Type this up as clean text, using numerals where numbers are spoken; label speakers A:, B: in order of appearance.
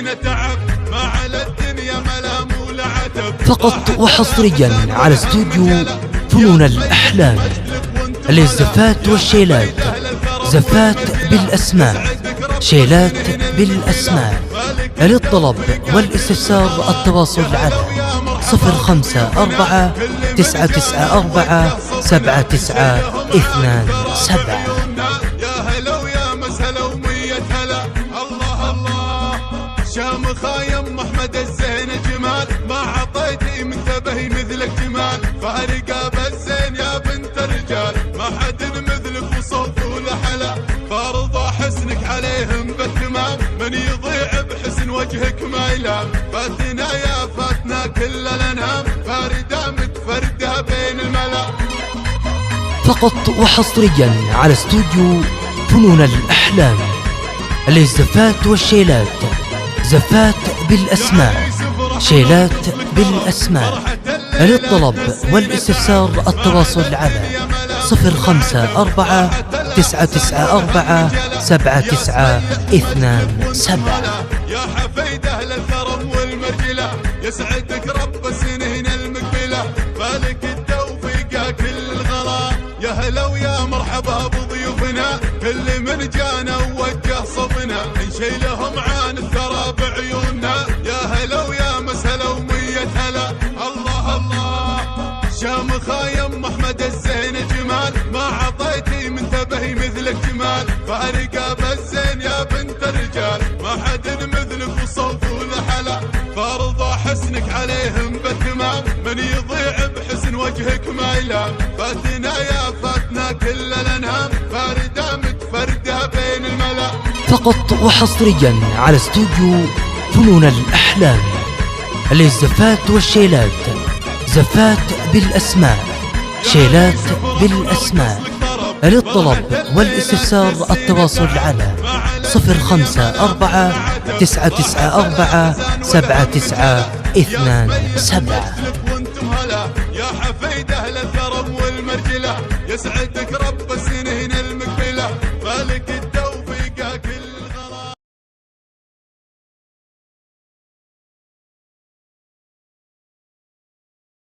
A: فينا تعب ما على الدنيا ملام ولا عتب.
B: فقط وحصريا على استوديو فنون الأحلام للزفات والشيلات، زفات بالأسماء، شيلات بالأسماء. للطلب والاستفسار التواصل على 054-994-792-7.
A: يا هلا ويا مسهلا ومية هلا. الله الله شام خايم احمد الزين جمال، ما عطيتي منتبهي مثلك جمال. فارقه بالزين يا بنت الرجال، ما حد مثلك وصوت ولا حلا. فارضى حسنك عليهم بالتمام، من يضيع بحسن وجهك ما يلام. فاتنا يا فاتنا كل الانام، فارده متفرده بين الملا.
B: فقط وحصريا على استوديو فنون الأحلام للزفات والشيلات، زفات بالأسماء، شيلات بالأسماء. للطلب والاستفسار التواصل على 054-994-792-7.
A: يا حفيد اهل الكرم والمرجله، يسعدك رب السنين المقبله. فالك التوفيق كل الغلا، يا هلا ويا مرحبا بضيوفنا. كل من جانا ووجه صفنا، نشيلهم عن الثرى بعيوننا. يا هلا ويا مسهلا ومية هلا. الله الله شام خايم احمد الزين جمال، ما عطيتي منتبهي مثلك جمال. فارقه بالزين يا بنت الرجال، ما حد مثلك وصوت ولا حلا. فارضى حسنك عليهم بالتمام، من يضيع بحسن وجهك ما يلام. فاتنا يا فاتنا كل الانام، فارده متفرده بين الملا.
B: فقط وحصريا على استوديو فنون الأحلام للزفات والشيلات، زفات بالأسماء، شيلات بالأسماء. للطلب والاستفسار التواصل على 054-994-792-7.
A: وانتم هلا يا حفيد اهل الكرم والمرجله، يسعدك رب